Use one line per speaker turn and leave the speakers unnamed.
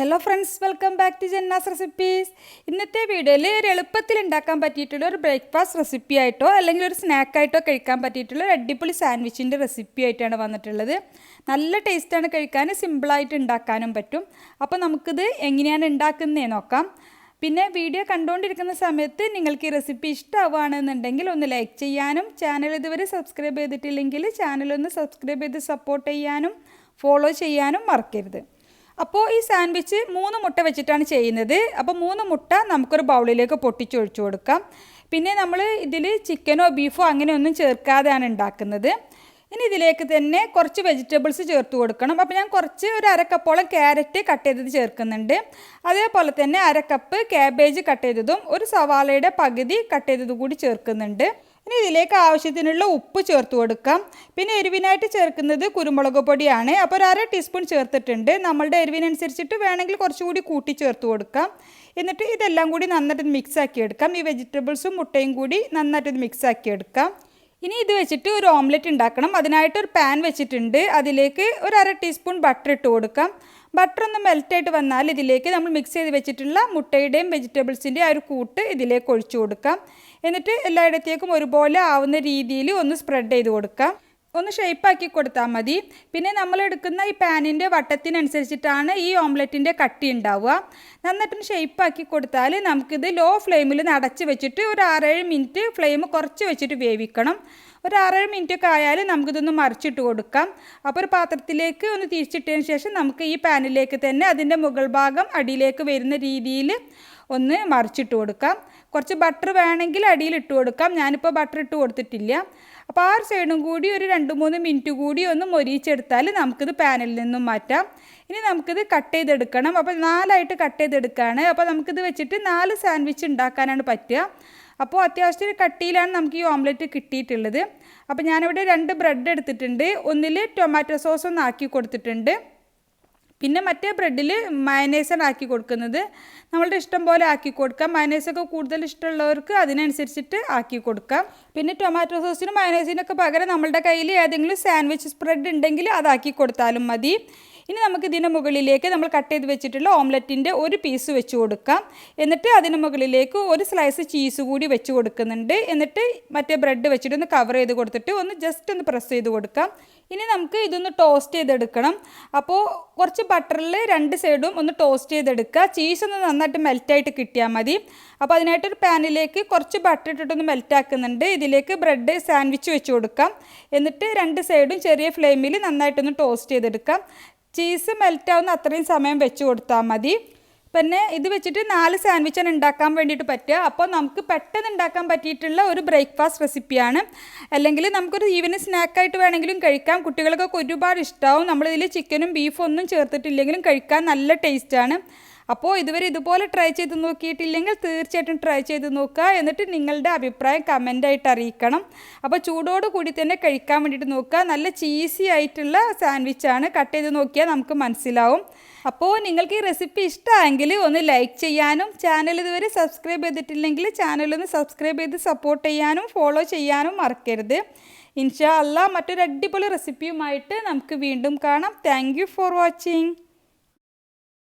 Hello friends, welcome back to Janna's recipes. ഇന്നത്തെ വീഡിയോയിൽ ഒരു എളുപ്പത്തിൽ ഉണ്ടാക്കാൻ പറ്റിയിട്ടുള്ള ഒരു ബ്രേക്ക്ഫാസ്റ്റ് റെസിപ്പി ആയിട്ടോ അല്ലെങ്കിൽ ഒരു സ്നാക്കായിട്ടോ കഴിക്കാൻ പറ്റിയിട്ടുള്ള ഒരു അടിപൊളി സാൻഡ്വിച്ചിൻ്റെ റെസിപ്പി ആയിട്ടാണ് വന്നിട്ടുള്ളത്. നല്ല ടേസ്റ്റാണ്, കഴിക്കാൻ സിമ്പിളായിട്ട് ഉണ്ടാക്കാനും പറ്റും. അപ്പോൾ നമുക്കിത് എങ്ങനെയാണ് ഉണ്ടാക്കുന്നതെന്ന് നോക്കാം. പിന്നെ വീഡിയോ കണ്ടുകൊണ്ടിരിക്കുന്ന സമയത്ത് നിങ്ങൾക്ക് ഈ റെസിപ്പി ഇഷ്ടമാവുകയാണെന്നുണ്ടെങ്കിൽ ഒന്ന് ലൈക്ക് ചെയ്യാനും ചാനൽ ഇതുവരെ സബ്സ്ക്രൈബ് ചെയ്തിട്ടില്ലെങ്കിൽ ചാനലൊന്ന് സബ്സ്ക്രൈബ് ചെയ്ത് സപ്പോർട്ട് ചെയ്യാനും ഫോളോ ചെയ്യാനും മറക്കരുത്. അപ്പോൾ ഈ സാൻഡ്വിച്ച് 3 മുട്ട വെച്ചിട്ടാണ് ചെയ്യുന്നത്. അപ്പോൾ 3 മുട്ട നമുക്കൊരു ബൗളിലേക്ക് പൊട്ടിച്ചൊഴിച്ചു കൊടുക്കാം. പിന്നെ നമ്മൾ ഇതിൽ ചിക്കനോ ബീഫോ അങ്ങനെയൊന്നും ചേർക്കാതെയാണ് ഉണ്ടാക്കുന്നത്. ഇനി ഇതിലേക്ക് തന്നെ കുറച്ച് വെജിറ്റബിൾസ് ചേർത്ത് കൊടുക്കണം. അപ്പോൾ ഞാൻ ഒരു അരക്കപ്പോളം ക്യാരറ്റ് കട്ട് ചെയ്തത് ചേർക്കുന്നുണ്ട്. അതേപോലെ തന്നെ അരക്കപ്പ് ക്യാബേജ് കട്ട് ചെയ്തതും ഒരു സവാളയുടെ പകുതി കട്ട് ചെയ്തതും കൂടി ചേർക്കുന്നുണ്ട്. ഇനി ഇതിലേക്ക് ആവശ്യത്തിനുള്ള ഉപ്പ് ചേർത്ത് കൊടുക്കാം. പിന്നെ എരിവിനായിട്ട് ചേർക്കുന്നത് കുരുമുളക് പൊടിയാണ്. അപ്പോൾ ഒരു 1/2 ടീസ്പൂൺ ചേർത്തിട്ടുണ്ട്. നമ്മളുടെ എരിവിനനുസരിച്ചിട്ട് വേണമെങ്കിൽ കുറച്ചുകൂടി കൂട്ടി ചേർത്ത് കൊടുക്കാം. എന്നിട്ട് ഇതെല്ലാം കൂടി നന്നായിട്ട് മിക്സ് ആക്കി എടുക്കാം. ഈ വെജിറ്റബിൾസും മുട്ടയും കൂടി നന്നായിട്ട് മിക്സ് ആക്കി എടുക്കാം. ഇനി ഇത് വെച്ചിട്ട് ഒരു ഓംലെറ്റ് ഉണ്ടാക്കണം. അതിനായിട്ട് ഒരു പാൻ വെച്ചിട്ടുണ്ട്. അതിലേക്ക് ഒരു 1/2 ടീസ്പൂൺ ബട്ടർ ഇട്ട് കൊടുക്കാം. ബട്ടർ ഒന്ന് മെൽറ്റായിട്ട് വന്നാൽ ഇതിലേക്ക് നമ്മൾ മിക്സ് ചെയ്ത് വെച്ചിട്ടുള്ള മുട്ടയുടെയും വെജിറ്റബിൾസിൻ്റെയും ആ ഒരു കൂട്ട് ഇതിലേക്ക് ഒഴിച്ചു കൊടുക്കാം. എന്നിട്ട് എല്ലായിടത്തേക്കും ഒരുപോലെ ആവുന്ന രീതിയിൽ ഒന്ന് സ്പ്രെഡ് ചെയ്ത് കൊടുക്കാം. ഒന്ന് ഷേപ്പാക്കി കൊടുത്താൽ മതി. പിന്നെ നമ്മൾ എടുക്കുന്ന ഈ പാനിൻ്റെ വട്ടത്തിനനുസരിച്ചിട്ടാണ് ഈ ഓംലെറ്റിൻ്റെ കട്ടി ഉണ്ടാവുക. നന്നായിട്ടൊന്ന് ഷേപ്പാക്കി കൊടുത്താൽ നമുക്കിത് ലോ ഫ്ലെയിമിൽ അടച്ച് വെച്ചിട്ട് ഒരു 6-7 മിനിറ്റ് ഫ്ലെയിം കുറച്ച് വെച്ചിട്ട് വേവിക്കണം. ഒരു 6-7 മിനിറ്റൊക്കെ ആയാൽ നമുക്കിതൊന്ന് മറിച്ചിട്ട് കൊടുക്കാം. അപ്പോൾ ഒരു പാത്രത്തിലേക്ക് ഒന്ന് തിരിച്ചിട്ടതിന് ശേഷം നമുക്ക് ഈ പാനിലേക്ക് തന്നെ അതിൻ്റെ മുകൾ ഭാഗം അടിയിലേക്ക് വരുന്ന രീതിയിൽ ഒന്ന് മറിച്ചിട്ട് കൊടുക്കാം. കുറച്ച് ബട്ടർ വേണമെങ്കിൽ അടിയിൽ ഇട്ട് കൊടുക്കാം. ഞാനിപ്പോൾ ബട്ടർ ഇട്ട് കൊടുത്തിട്ടില്ല. അപ്പോൾ ആ സൈഡും കൂടി ഒരു 2-3 മിനിറ്റ് കൂടി ഒന്ന് മൊരിച്ചെടുത്താൽ നമുക്കിത് പാനിൽ നിന്നും മാറ്റാം. ഇനി നമുക്കിത് കട്ട് ചെയ്തെടുക്കണം. അപ്പോൾ 4ആയിട്ട് കട്ട് ചെയ്തെടുക്കുകയാണ്. അപ്പോൾ നമുക്കിത് വെച്ചിട്ട് 4 സാൻഡ്വിച്ച് ഉണ്ടാക്കാനാണ് പറ്റുക. അപ്പോൾ അത്യാവശ്യത്തിന് കട്ടിയിലാണ് നമുക്ക് ഈ ഓംലെറ്റ് കിട്ടിയിട്ടുള്ളത്. അപ്പോൾ ഞാനിവിടെ 2 ബ്രെഡ് എടുത്തിട്ടുണ്ട്. ഒന്നിൽ ടൊമാറ്റോ സോസ് ഒന്ന് ആക്കി കൊടുത്തിട്ടുണ്ട്. പിന്നെ മറ്റേ ബ്രെഡിൽ മയനൈസാണ് ആക്കി കൊടുക്കുന്നത്. നമ്മളുടെ ഇഷ്ടം പോലെ ആക്കി കൊടുക്കാം. മയനൈസൊക്കെ കൂടുതൽ ഇഷ്ടമുള്ളവർക്ക് അതിനനുസരിച്ചിട്ട് ആക്കി കൊടുക്കാം. പിന്നെ ടൊമാറ്റോ സോസിനും മയനൈസിനൊക്കെ പകരം നമ്മളുടെ കയ്യിൽ ഏതെങ്കിലും സാൻഡ്വിച്ച് സ്പ്രെഡ് ഉണ്ടെങ്കിൽ അതാക്കി കൊടുത്താലും മതി. ഇനി നമുക്ക് ഇതിന് മുകളിലേക്ക് നമ്മൾ കട്ട് ചെയ്ത് വെച്ചിട്ടുള്ള ഓംലെറ്റിൻ്റെ ഒരു പീസ് വെച്ച് കൊടുക്കാം. എന്നിട്ട് അതിന് മുകളിലേക്ക് ഒരു സ്ലൈസ് ചീസ് കൂടി വെച്ച് കൊടുക്കുന്നുണ്ട്. എന്നിട്ട് മറ്റേ ബ്രെഡ് വെച്ചിട്ട് ഒന്ന് കവർ ചെയ്ത് കൊടുത്തിട്ട് ജസ്റ്റ് ഒന്ന് പ്രസ് ചെയ്ത് കൊടുക്കാം. ഇനി നമുക്ക് ഇതൊന്ന് ടോസ്റ്റ് ചെയ്തെടുക്കണം. അപ്പോൾ കുറച്ച് ബട്ടറിൽ 2 സൈഡും ഒന്ന് ടോസ്റ്റ് ചെയ്തെടുക്കുക. ചീസ് ഒന്ന് നന്നായിട്ട് മെൽറ്റായിട്ട് കിട്ടിയാൽ മതി. അപ്പോൾ അതിനായിട്ടൊരു പാനിലേക്ക് കുറച്ച് ബട്ടർ ഇട്ടിട്ടൊന്ന് മെൽറ്റാക്കുന്നുണ്ട്. ഇതിലേക്ക് ബ്രെഡ് സാൻഡ്വിച്ച് വെച്ച് കൊടുക്കാം. എന്നിട്ട് 2 സൈഡും ചെറിയ ഫ്ലെയിമിൽ നന്നായിട്ടൊന്ന് ടോസ്റ്റ് ചെയ്തെടുക്കാം. ചീസ് മെൽറ്റാവുന്ന അത്രയും സമയം വെച്ച് കൊടുത്താൽ മതി. പിന്നെ ഇത് വെച്ചിട്ട് 4 സാൻഡ്വിച്ചാണ് ഉണ്ടാക്കാൻ വേണ്ടിയിട്ട് പറ്റുക. അപ്പോൾ നമുക്ക് പെട്ടെന്ന് ഉണ്ടാക്കാൻ പറ്റിയിട്ടുള്ള ഒരു ബ്രേക്ക്ഫാസ്റ്റ് റെസിപ്പിയാണ്. അല്ലെങ്കിൽ നമുക്കൊരു ഈവനിങ് സ്നാക്കായിട്ട് വേണമെങ്കിലും കഴിക്കാം. കുട്ടികൾക്കൊക്കെ ഒരുപാട് ഇഷ്ടമാവും. നമ്മളിതിൽ ചിക്കനും ബീഫും ഒന്നും ചേർത്തിട്ടില്ലെങ്കിലും കഴിക്കാൻ നല്ല ടേസ്റ്റാണ്. അപ്പോൾ ഇതുവരെ ഇതുപോലെ ട്രൈ ചെയ്ത് നോക്കിയിട്ടില്ലെങ്കിൽ തീർച്ചയായിട്ടും ട്രൈ ചെയ്ത് നോക്കുക. എന്നിട്ട് നിങ്ങളുടെ അഭിപ്രായം കമൻ്റായിട്ട് അറിയിക്കണം. അപ്പോൾ ചൂടോട് കൂടി തന്നെ കഴിക്കാൻ വേണ്ടിയിട്ട് നോക്കുക. നല്ല ചീസി ആയിട്ടുള്ള സാൻഡ്വിച്ചാണ്. കട്ട് ചെയ്ത് നോക്കിയാൽ നമുക്ക് മനസ്സിലാവും. അപ്പോൾ നിങ്ങൾക്ക് ഈ റെസിപ്പി ഇഷ്ടമായെങ്കിൽ ഒന്ന് ലൈക്ക് ചെയ്യാനും ചാനൽ ഇതുവരെ സബ്സ്ക്രൈബ് ചെയ്തിട്ടില്ലെങ്കിൽ ചാനലൊന്ന് സബ്സ്ക്രൈബ് ചെയ്ത് സപ്പോർട്ട് ചെയ്യാനും ഫോളോ ചെയ്യാനും മറക്കരുത്. ഇൻഷാ അല്ലാഹ് മറ്റൊരു അടിപൊളി റെസിപ്പിയുമായിട്ട് നമുക്ക് വീണ്ടും കാണാം. Thank you for watching.